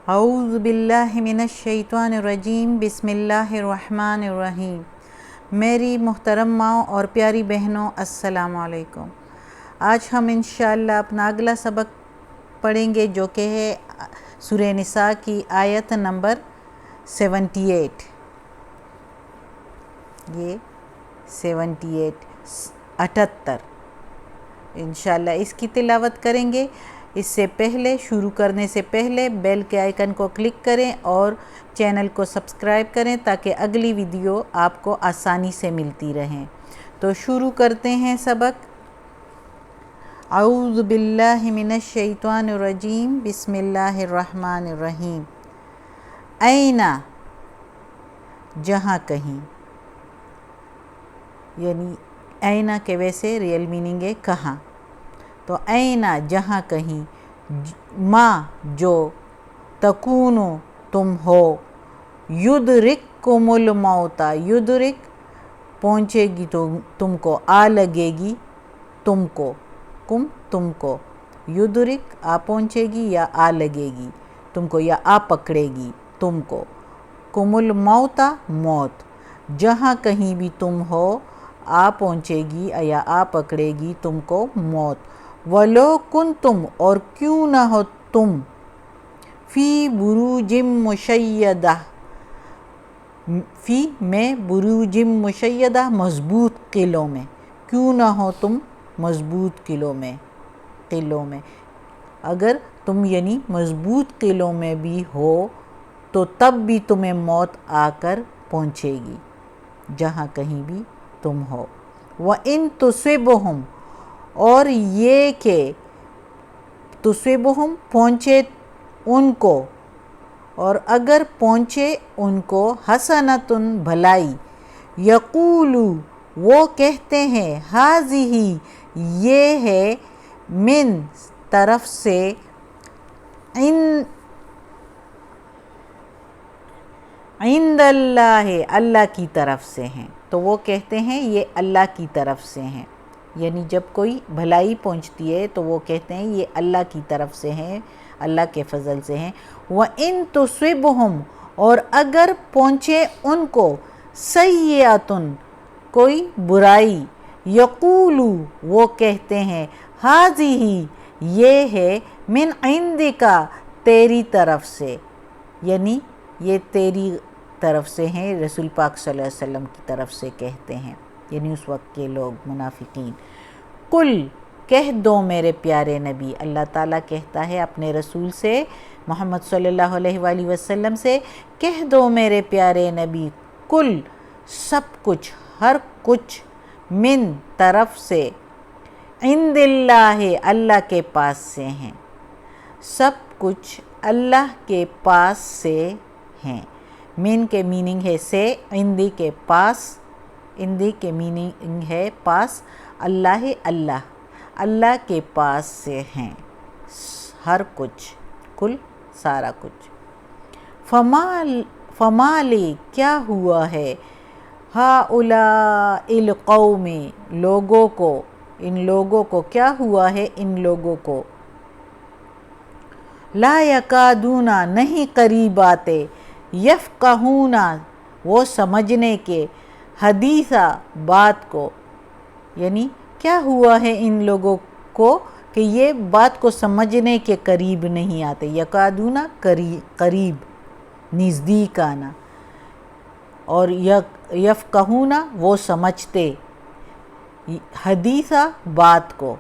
اعوذ باللہ من الشیطان الرجیم، بسم اللہ الرحمن الرحیم۔ میری محترم ماؤں اور پیاری بہنوں، السلام علیکم۔ آج ہم انشاءاللہ اپنا اگلا سبق پڑھیں گے جو کہ ہے سورہ نساء کی آیت نمبر 78۔ یہ 78 انشاءاللہ اس کی تلاوت کریں گے۔ اس سے پہلے شروع کرنے سے پہلے بیل کے آئیکن کو کلک کریں اور چینل کو سبسکرائب کریں تاکہ اگلی ویڈیو آپ کو آسانی سے ملتی رہیں۔ تو شروع کرتے ہیں سبق۔ اعوذ باللہ من الشیطان الرجیم، بسم اللہ الرحمن الرحیم۔ اینا، جہاں کہیں، یعنی اینا کے ویسے ریئل میننگ ہے کہاں، تو اینا جہاں کہیں، ما جو، تکونو تم ہو، یدرککم الموت، یدرک پہنچے گی تم کو، آ لگے گی تم کو، تم کو، یدرک آ پہنچے گی یا آ لگے گی تم کو یا آ پکڑے گی تم کو، کم الموت موت، جہاں کہیں بھی تم ہو آ پہنچے گی یا آ پکڑے گی تم کو موت۔ وَلَوْ كُنْتُمْ اور کیوں نہ ہو تم، فی بروج مشیدہ، فی میں بروج مشیدہ مضبوط قلعوں میں، کیوں نہ ہو تم مضبوط قلعوں میں، اگر تم یعنی مضبوط قلعوں میں بھی ہو تو تب بھی تمہیں موت آ کر پہنچے گی جہاں کہیں بھی تم ہو۔ وَإِن تُصِبْهُمْ اور یہ کہ تُصِبْهُمْ پہنچے ان کو، اور اگر پہنچے ان کو، حسنۃ بھلائی، یقولو وہ کہتے ہیں، ہذہ یہ ہے، من طرف سے، عند اللہ اللہ کی طرف سے ہیں، تو وہ کہتے ہیں یہ اللہ کی طرف سے ہیں، یعنی جب کوئی بھلائی پہنچتی ہے تو وہ کہتے ہیں یہ اللہ کی طرف سے ہیں، اللہ کے فضل سے ہیں۔ وَإِن تُصِبْهُمْ اور اگر پہنچے ان کو، سیئۃ کوئی برائی، یقولو وہ کہتے ہیں، ہذہ یہ ہے، من عندک تیری طرف سے، یعنی یہ تیری طرف سے ہیں، رسول پاک صلی اللہ علیہ وسلم کی طرف سے کہتے ہیں، یعنی اس وقت کے لوگ منافقین۔ قل کہہ دو میرے پیارے نبی، اللہ تعالیٰ کہتا ہے اپنے رسول سے، محمد صلی اللہ علیہ وآلہ وسلم سے، کہہ دو میرے پیارے نبی، کل سب کچھ، ہر کچھ، من طرف سے، عند اللہ اللہ کے پاس سے ہیں، سب کچھ اللہ کے پاس سے ہیں۔ من کے میننگ ہے سے، عندی کے پاس، عندی کے میننگ ہے پاس، اللہ اللہ کے پاس سے ہیں ہر کچھ، کل سارا کچھ۔ فما لی کیا ہوا ہے، ہؤلاء القوم لوگوں کو، ان لوگوں کو کیا ہوا ہے، ان لوگوں کو، لا یکادون نہیں قریب آتے، یفقہون وہ سمجھنے کے، حدیثا بات کو، یعنی کیا ہوا ہے ان لوگوں کو کہ یہ بات کو سمجھنے کے قریب نہیں آتے، یکادون قریب، نزدیک آنا، اور یفقہون وہ سمجھتے، حدیثا بات کو،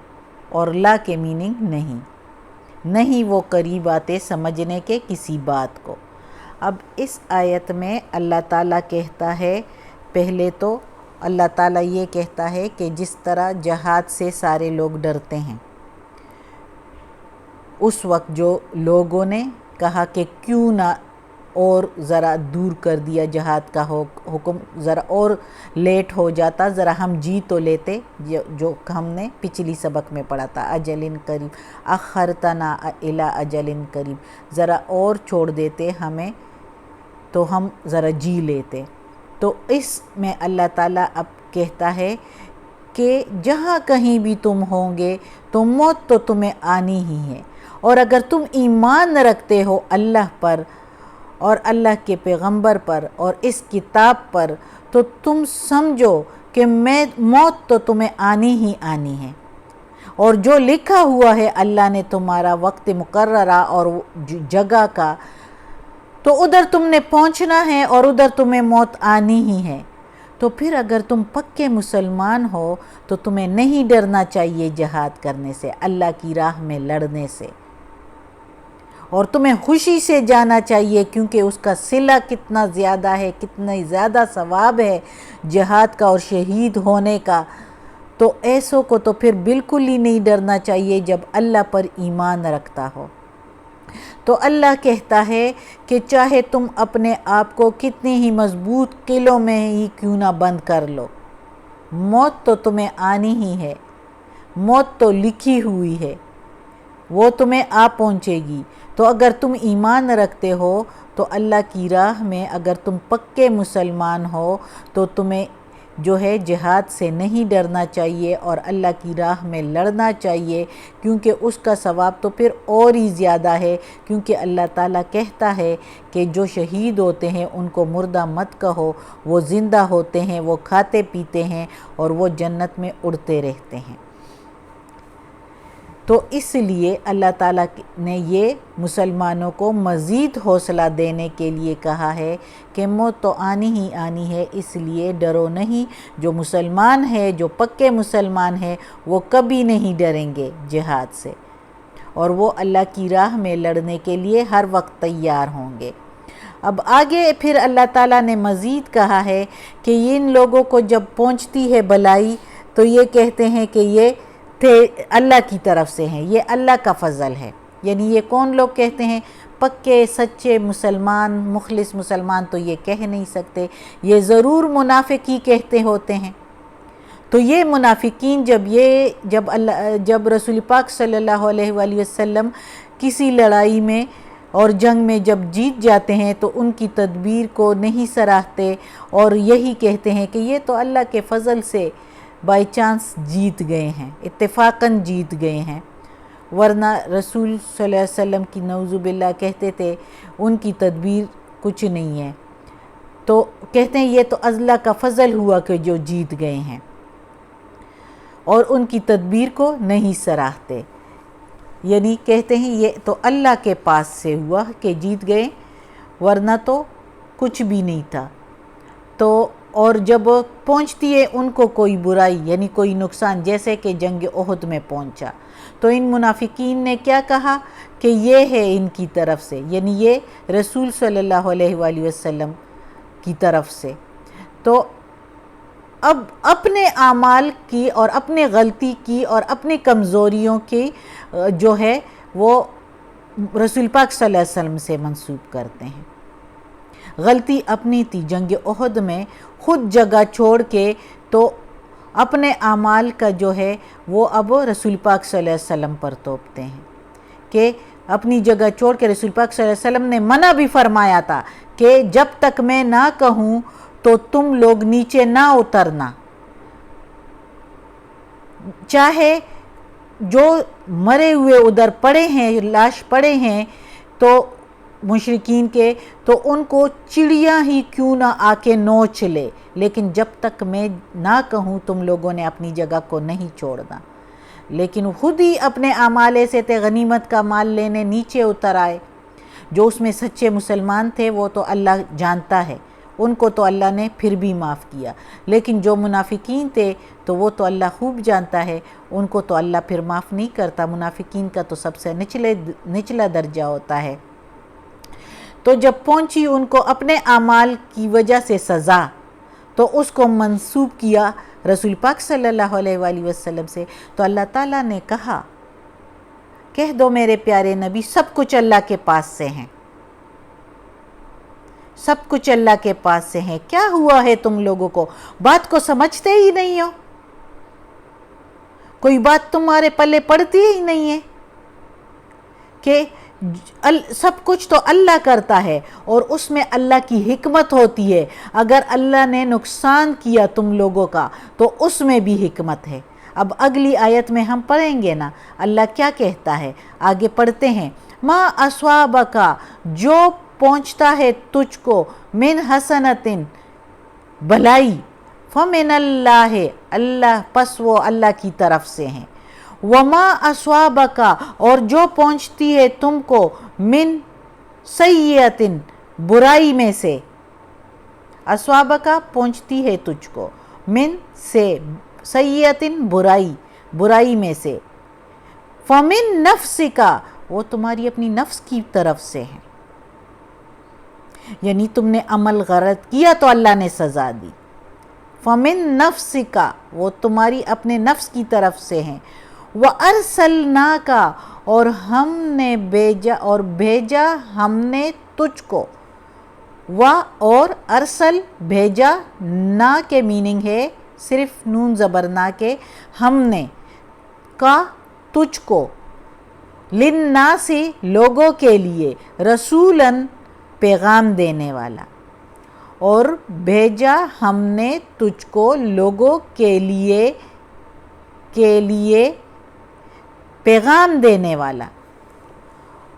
اور لا کے میننگ نہیں وہ قریب آتے سمجھنے کے کسی بات کو۔ اب اس آیت میں اللہ تعالیٰ کہتا ہے، پہلے تو اللہ تعالیٰ یہ کہتا ہے کہ جس طرح جہاد سے سارے لوگ ڈرتے ہیں، اس وقت جو لوگوں نے کہا کہ کیوں نہ اور ذرا دور کر دیا جہاد کا حکم، ذرا اور لیٹ ہو جاتا، ذرا ہم جی تو لیتے، جو ہم نے پچھلی سبق میں پڑھا تھا، اجل قریب، اخرتنا الی اجل قریب، ذرا اور چھوڑ دیتے ہمیں تو ہم ذرا جی لیتے۔ تو اس میں اللہ تعالیٰ اب کہتا ہے کہ جہاں کہیں بھی تم ہوں گے تو موت تو تمہیں آنی ہی ہے، اور اگر تم ایمان رکھتے ہو اللہ پر اور اللہ کے پیغمبر پر اور اس کتاب پر تو تم سمجھو کہ موت تو تمہیں آنی ہی آنی ہے، اور جو لکھا ہوا ہے اللہ نے تمہارا وقت مقررہ اور جگہ کا، تو ادھر تم نے پہنچنا ہے اور ادھر تمہیں موت آنی ہی ہے۔ تو پھر اگر تم پکے مسلمان ہو تو تمہیں نہیں ڈرنا چاہیے جہاد کرنے سے، اللہ کی راہ میں لڑنے سے، اور تمہیں خوشی سے جانا چاہیے، کیونکہ اس کا صلہ کتنا زیادہ ہے، کتنا زیادہ ثواب ہے جہاد کا اور شہید ہونے کا۔ تو ایسوں کو تو پھر بالکل ہی نہیں ڈرنا چاہیے جب اللہ پر ایمان رکھتا ہو۔ تو اللہ کہتا ہے کہ چاہے تم اپنے آپ کو کتنے ہی مضبوط قلعوں میں ہی کیوں نہ بند کر لو، موت تو تمہیں آنی ہی ہے، موت تو لکھی ہوئی ہے، وہ تمہیں آ پہنچے گی۔ تو اگر تم ایمان رکھتے ہو تو اللہ کی راہ میں اگر تم پکے مسلمان ہو تو تمہیں جو ہے جہاد سے نہیں ڈرنا چاہیے اور اللہ کی راہ میں لڑنا چاہیے، کیونکہ اس کا ثواب تو پھر اور ہی زیادہ ہے، کیونکہ اللہ تعالیٰ کہتا ہے کہ جو شہید ہوتے ہیں ان کو مردہ مت کہو، وہ زندہ ہوتے ہیں، وہ کھاتے پیتے ہیں اور وہ جنت میں اڑتے رہتے ہیں۔ تو اس لیے اللہ تعالیٰ نے یہ مسلمانوں کو مزید حوصلہ دینے کے لیے کہا ہے کہ موت تو آنی ہی آنی ہے، اس لیے ڈرو نہیں۔ جو مسلمان ہے، جو پکے مسلمان ہیں، وہ کبھی نہیں ڈریں گے جہاد سے، اور وہ اللہ کی راہ میں لڑنے کے لیے ہر وقت تیار ہوں گے۔ اب آگے پھر اللہ تعالیٰ نے مزید کہا ہے کہ ان لوگوں کو جب پہنچتی ہے بلائی تو یہ کہتے ہیں کہ یہ اللہ کی طرف سے ہیں، یہ اللہ کا فضل ہے۔ یعنی یہ کون لوگ کہتے ہیں؟ پکے سچے مسلمان، مخلص مسلمان تو یہ کہہ نہیں سکتے، یہ ضرور منافق ہی کہتے ہوتے ہیں۔ تو یہ منافقین جب رسول پاک صلی اللہ علیہ وآلہ وسلم کسی لڑائی میں اور جنگ میں جب جیت جاتے ہیں تو ان کی تدبیر کو نہیں سراہتے اور یہی کہتے ہیں کہ یہ تو اللہ کے فضل سے بائی چانس جیت گئے ہیں، اتفاقاً جیت گئے ہیں، ورنہ رسول صلی اللہ علیہ وسلم کی نعوذ باللہ کہتے تھے ان کی تدبیر کچھ نہیں ہے۔ تو کہتے ہیں یہ تو اللہ کا فضل ہوا کہ جو جیت گئے ہیں، اور ان کی تدبیر کو نہیں سراہتے، یعنی کہتے ہیں یہ تو اللہ کے پاس سے ہوا کہ جیت گئے، ورنہ تو کچھ بھی نہیں تھا۔ تو اور جب پہنچتی ہے ان کو کوئی برائی یعنی کوئی نقصان، جیسے کہ جنگ احد میں پہنچا، تو ان منافقین نے کیا کہا کہ یہ ہے ان کی طرف سے، یعنی یہ رسول صلی اللہ علیہ وآلہ وسلم کی طرف سے۔ تو اب اپنے اعمال کی اور اپنے غلطی کی اور اپنی کمزوریوں کی جو ہے وہ رسول پاک صلی اللہ علیہ وسلم سے منسوب کرتے ہیں۔ غلطی اپنی تھی، جنگ احد میں خود جگہ چھوڑ کے تو اپنے اعمال کا جو ہے وہ اب رسول پاک صلی اللہ علیہ وسلم پر توپتے ہیں کہ اپنی جگہ چھوڑ کے رسول پاک صلی اللہ علیہ وسلم نے منع بھی فرمایا تھا کہ جب تک میں نہ کہوں تو تم لوگ نیچے نہ اترنا، چاہے جو مرے ہوئے ادھر پڑے ہیں، لاش پڑے ہیں تو مشرکین کے، تو ان کو چڑیا ہی کیوں نہ آ کے نوچ لے، لیکن جب تک میں نہ کہوں تم لوگوں نے اپنی جگہ کو نہیں چھوڑنا۔ لیکن خود ہی اپنے اعمالے سے تھے، غنیمت کا مال لینے نیچے اتر آئے۔ جو اس میں سچے مسلمان تھے وہ تو اللہ جانتا ہے، ان کو تو اللہ نے پھر بھی معاف کیا، لیکن جو منافقین تھے تو وہ تو اللہ خوب جانتا ہے، ان کو تو اللہ پھر معاف نہیں کرتا، منافقین کا تو سب سے نچلا درجہ ہوتا ہے۔ تو جب پہنچی ان کو اپنے اعمال کی وجہ سے سزا، تو اس کو منسوب کیا رسول پاک صلی اللہ علیہ وآلہ وسلم سے۔ تو اللہ تعالیٰ نے کہا کہہ دو میرے پیارے نبی، سب کچھ اللہ کے پاس سے ہیں، سب کچھ اللہ کے پاس سے ہیں، کیا ہوا ہے تم لوگوں کو؟ بات کو سمجھتے ہی نہیں ہو، کوئی بات تمہارے پلے پڑتی ہی نہیں ہے کہ سب کچھ تو اللہ کرتا ہے اور اس میں اللہ کی حکمت ہوتی ہے۔ اگر اللہ نے نقصان کیا تم لوگوں کا تو اس میں بھی حکمت ہے، اب اگلی آیت میں ہم پڑھیں گے نا اللہ کیا کہتا ہے، آگے پڑھتے ہیں، ما اصابکا جو پہنچتا ہے تجھ کو، من حسنتن بھلائی، فمن اللہ اللہ پس وہ اللہ کی طرف سے ہیں، وما اصابکا اور جو پہنچتی ہے تم کو، من سیئتن برائی میں سے، اصابکا پہنچتی ہے تجھ کو، من سے سیئتن برائی میں سے، فمن نفسکا وہ تمہاری اپنی نفس کی طرف سے ہے، یعنی تم نے عمل غلط کیا تو اللہ نے سزا دی، فمن نفسکا وہ تمہاری اپنے نفس کی طرف سے ہیں، وَأَرْسَلْنَاكَ اور ہم نے بھیجا ہم نے تجھ کو، اور ارسل بھیجا، نا کے میننگ ہے صرف نون زبر نا کے، ہم نے کا تجھ کو، للناس لوگوں کے لیے، رسولاً پیغام دینے والا، اور بھیجا ہم نے تجھ کو لوگوں کے لیے پیغام دینے والا،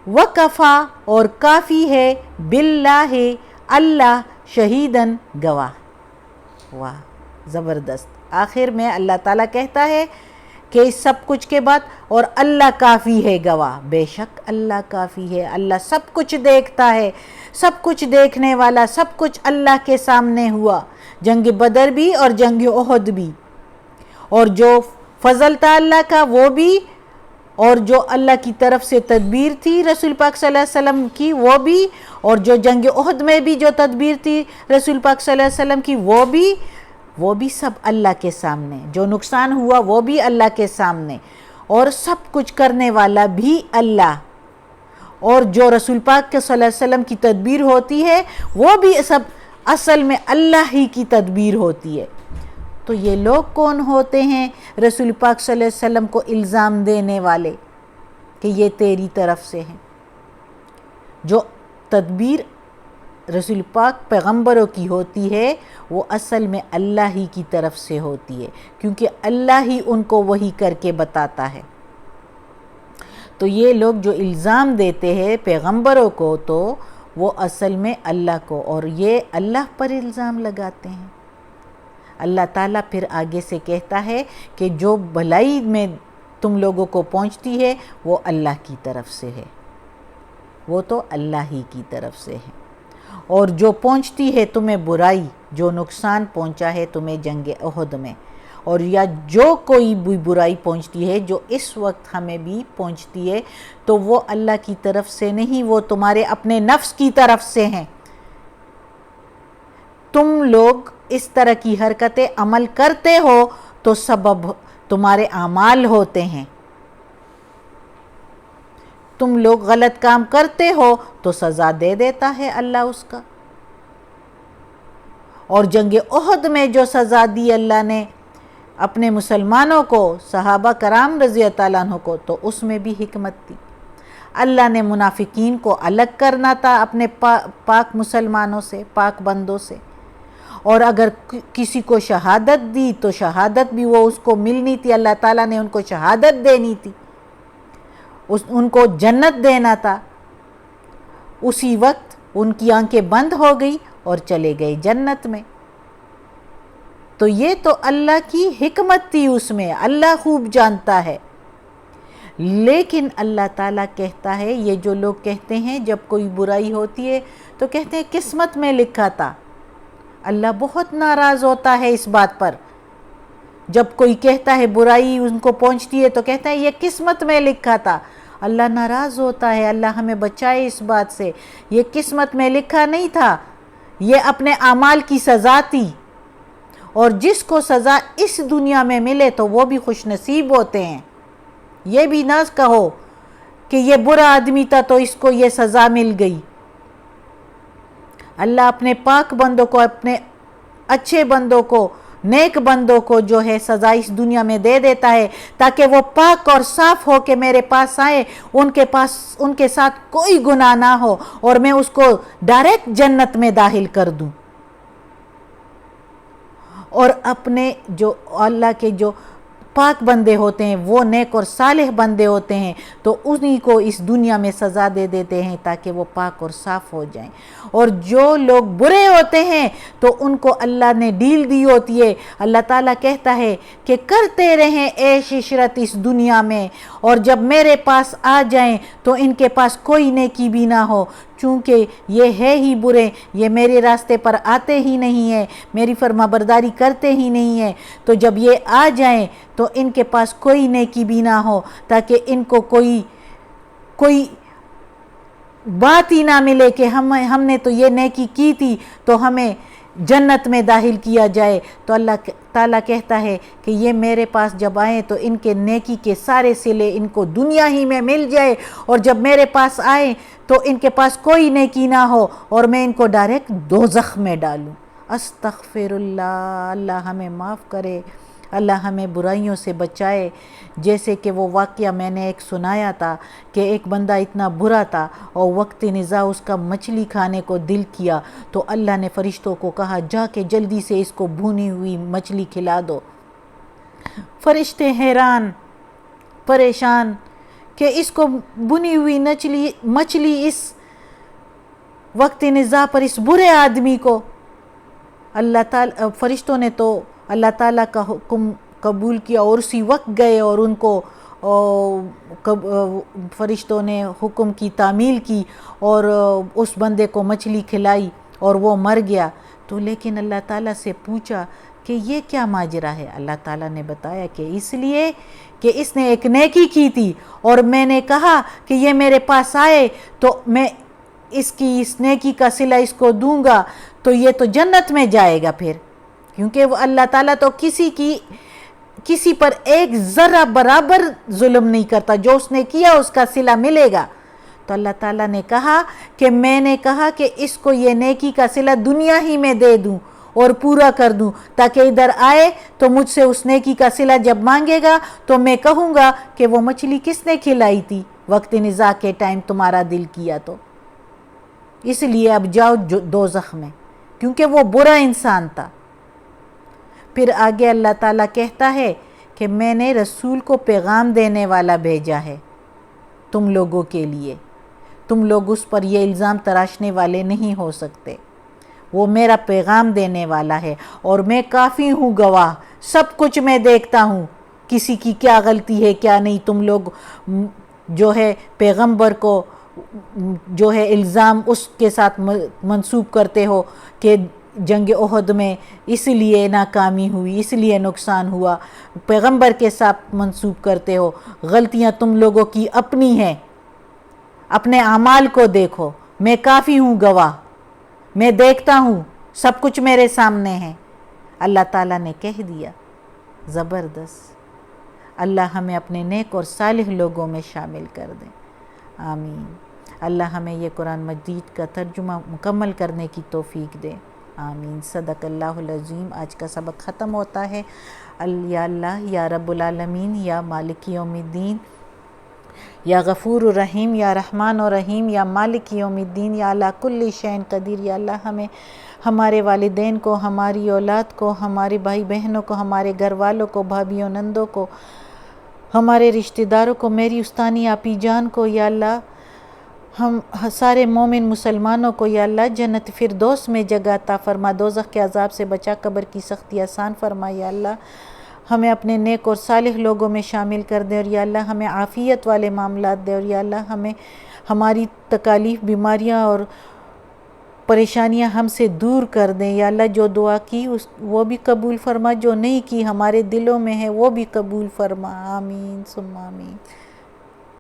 وَكَفَى اور کافی ہے، باللہ اللہ، شہیداً گواہ۔ واہ زبردست، آخر میں اللہ تعالیٰ کہتا ہے کہ اس سب کچھ کے بعد اور اللہ کافی ہے گواہ، بے شک اللہ کافی ہے، اللہ سب کچھ دیکھتا ہے، سب کچھ دیکھنے والا، سب کچھ اللہ کے سامنے ہوا، جنگ بدر بھی اور جنگ احد بھی، اور جو فضل تھا اللہ کا وہ بھی، اور جو اللہ کی طرف سے تدبیر تھی رسول پاک صلی اللہ علیہ وسلم کی وہ بھی، اور جو جنگ احد میں بھی جو تدبیر تھی رسول پاک صلی اللہ علیہ وسلم کی وہ بھی سب اللہ کے سامنے، جو نقصان ہوا وہ بھی اللہ کے سامنے، اور سب کچھ کرنے والا بھی اللہ، اور جو رسول پاک کے صلی اللہ علیہ وسلم کی تدبیر ہوتی ہے وہ بھی سب اصل میں اللہ ہی کی تدبیر ہوتی ہے۔ تو یہ لوگ کون ہوتے ہیں رسول پاک صلی اللہ علیہ وسلم کو الزام دینے والے کہ یہ تیری طرف سے ہیں؟ جو تدبیر رسول پاک پیغمبروں کی ہوتی ہے وہ اصل میں اللہ ہی کی طرف سے ہوتی ہے، کیونکہ اللہ ہی ان کو وحی کر کے بتاتا ہے۔ تو یہ لوگ جو الزام دیتے ہیں پیغمبروں کو تو وہ اصل میں اللہ کو، اور یہ اللہ پر الزام لگاتے ہیں۔ اللہ تعالیٰ پھر آگے سے کہتا ہے کہ جو بھلائی میں تم لوگوں کو پہنچتی ہے وہ اللہ کی طرف سے ہے، وہ تو اللہ ہی کی طرف سے ہے، اور جو پہنچتی ہے تمہیں برائی، جو نقصان پہنچا ہے تمہیں جنگ احد میں، اور یا جو کوئی بھی برائی پہنچتی ہے جو اس وقت ہمیں بھی پہنچتی ہے تو وہ اللہ کی طرف سے نہیں، وہ تمہارے اپنے نفس کی طرف سے ہیں۔ تم لوگ اس طرح کی حرکتیں عمل کرتے ہو تو سبب تمہارے اعمال ہوتے ہیں، تم لوگ غلط کام کرتے ہو تو سزا دے دیتا ہے اللہ اس کا، اور جنگ احد میں جو سزا دی اللہ نے اپنے مسلمانوں کو، صحابہ کرام رضی اللہ عنہ کو، تو اس میں بھی حکمت تھی۔ اللہ نے منافقین کو الگ کرنا تھا اپنے پاک مسلمانوں سے، پاک بندوں سے، اور اگر کسی کو شہادت دی تو شہادت بھی وہ اس کو ملنی تھی، اللہ تعالیٰ نے ان کو شہادت دینی تھی، ان کو جنت دینا تھا، اسی وقت ان کی آنکھیں بند ہو گئی اور چلے گئے جنت میں۔ تو یہ تو اللہ کی حکمت تھی، اس میں اللہ خوب جانتا ہے۔ لیکن اللہ تعالیٰ کہتا ہے، یہ جو لوگ کہتے ہیں جب کوئی برائی ہوتی ہے تو کہتے ہیں قسمت میں لکھا تھا، اللہ بہت ناراض ہوتا ہے اس بات پر۔ جب کوئی کہتا ہے برائی ان کو پہنچتی ہے تو کہتا ہے یہ قسمت میں لکھا تھا، اللہ ناراض ہوتا ہے، اللہ ہمیں بچائے اس بات سے، یہ قسمت میں لکھا نہیں تھا، یہ اپنے اعمال کی سزا تھی، اور جس کو سزا اس دنیا میں ملے تو وہ بھی خوش نصیب ہوتے ہیں۔ یہ بھی نہ کہو کہ یہ برا آدمی تھا تو اس کو یہ سزا مل گئی۔ اللہ اپنے پاک بندوں کو، اپنے اچھے بندوں کو، نیک بندوں کو جو ہے سزا اس دنیا میں دے دیتا ہے تاکہ وہ پاک اور صاف ہو کے میرے پاس آئے، ان کے ساتھ کوئی گناہ نہ ہو، اور میں اس کو ڈائریکٹ جنت میں داخل کر دوں۔ اور اپنے جو اللہ کے جو پاک بندے ہوتے ہیں، وہ نیک اور صالح بندے ہوتے ہیں، تو انہی کو اس دنیا میں سزا دے دیتے ہیں تاکہ وہ پاک اور صاف ہو جائیں۔ اور جو لوگ برے ہوتے ہیں تو ان کو اللہ نے ڈیل دی ہوتی ہے۔ اللہ تعالیٰ کہتا ہے کہ کرتے رہیں عیش عشرت اس دنیا میں، اور جب میرے پاس آ جائیں تو ان کے پاس کوئی نیکی بھی نہ ہو، چونکہ یہ ہے ہی برے، یہ میرے راستے پر آتے ہی نہیں ہیں، میری فرما برداری کرتے ہی نہیں ہیں، تو جب یہ آ جائیں تو ان کے پاس کوئی نیکی بھی نہ ہو، تاکہ ان کو کوئی بات ہی نہ ملے کہ ہم نے تو یہ نیکی کی تھی تو ہمیں جنت میں داخل کیا جائے۔ تو اللہ تعالیٰ کہتا ہے کہ یہ میرے پاس جب آئیں تو ان کے نیکی کے سارے صلے ان کو دنیا ہی میں مل جائے، اور جب میرے پاس آئیں تو ان کے پاس کوئی نیکی نہ ہو اور میں ان کو ڈائریکٹ دوزخ میں ڈالوں۔ استغفر اللہ، اللہ ہمیں معاف کرے، اللہ ہمیں برائیوں سے بچائے۔ جیسے کہ وہ واقعہ میں نے ایک سنایا تھا کہ ایک بندہ اتنا برا تھا اور وقت نزاع اس کا مچھلی کھانے کو دل کیا، تو اللہ نے فرشتوں کو کہا جا کے جلدی سے اس کو بھونی ہوئی مچھلی کھلا دو۔ فرشتے حیران پریشان کہ اس کو بھونی ہوئی مچھلی اس وقت نزاع پر اس برے آدمی کو، اللہ تعالیٰ فرشتوں نے تو اللہ تعالیٰ کا حکم قبول کیا اور اسی وقت گئے اور ان کو فرشتوں نے حکم کی تعمیل کی اور اس بندے کو مچھلی کھلائی اور وہ مر گیا۔ تو لیکن اللہ تعالیٰ سے پوچھا کہ یہ کیا ماجرا ہے؟ اللہ تعالیٰ نے بتایا کہ اس لیے کہ اس نے ایک نیکی کی تھی اور میں نے کہا کہ یہ میرے پاس آئے تو میں اس نیکی کا صلہ اس کو دوں گا تو یہ تو جنت میں جائے گا پھر، کیونکہ وہ اللہ تعالیٰ تو کسی پر ایک ذرہ برابر ظلم نہیں کرتا، جو اس نے کیا اس کا صلہ ملے گا۔ تو اللہ تعالیٰ نے کہا کہ میں نے کہا کہ اس کو یہ نیکی کا صلہ دنیا ہی میں دے دوں اور پورا کر دوں، تاکہ ادھر آئے تو مجھ سے اس نیکی کا صلہ جب مانگے گا تو میں کہوں گا کہ وہ مچھلی کس نے کھلائی تھی وقت نزاع کے ٹائم تمہارا دل کیا تو، اس لیے اب جاؤ دوزخ میں، کیونکہ وہ برا انسان تھا۔ پھر آگے اللہ تعالیٰ کہتا ہے کہ میں نے رسول کو پیغام دینے والا بھیجا ہے تم لوگوں کے لیے، تم لوگ اس پر یہ الزام تراشنے والے نہیں ہو سکتے، وہ میرا پیغام دینے والا ہے اور میں کافی ہوں گواہ، سب کچھ میں دیکھتا ہوں، کسی کی کیا غلطی ہے کیا نہیں۔ تم لوگ جو ہے پیغمبر کو جو ہے الزام اس کے ساتھ منسوب کرتے ہو کہ جنگ احد میں اس لیے ناکامی ہوئی، اس لیے نقصان ہوا، پیغمبر کے ساتھ منسوب کرتے ہو، غلطیاں تم لوگوں کی اپنی ہیں، اپنے اعمال کو دیکھو، میں کافی ہوں گواہ، میں دیکھتا ہوں، سب کچھ میرے سامنے ہے۔ اللہ تعالیٰ نے کہہ دیا، زبردست۔ اللہ ہمیں اپنے نیک اور صالح لوگوں میں شامل کر دے، آمین۔ اللہ ہمیں یہ قرآن مجید کا ترجمہ مکمل کرنے کی توفیق دے، آمین۔ صدق اللہ العظیم۔ آج کا سبق ختم ہوتا ہے۔ یا اللہ، یا رب العالمین، یا مالک یوم الدین، یا غفور الرحیم، یا رحمان الرحیم، یا مالک یوم الدین، یا اللہ کل شین قدیر۔ یا اللہ ہمیں، ہمارے والدین کو، ہماری اولاد کو، ہمارے بھائی بہنوں کو، ہمارے گھر والوں کو، بھابھیوں نندوں کو، ہمارے رشتہ داروں کو، میری استانی آپی جان کو، یا اللہ ہم سارے مومن مسلمانوں کو یا اللہ جنت فردوس میں جگہ عطا فرما، دوزخ کے عذاب سے بچا، قبر کی سختی آسان فرما۔ یا اللہ ہمیں اپنے نیک اور صالح لوگوں میں شامل کر دے، اور یا اللہ ہمیں عافیت والے معاملات دے، اور یا اللہ ہمیں ہماری تکالیف، بیماریاں اور پریشانیاں ہم سے دور کر دیں۔ یا اللہ جو دعا کی وہ بھی قبول فرما، جو نہیں کی ہمارے دلوں میں ہے وہ بھی قبول فرما، آمین ثم آمین۔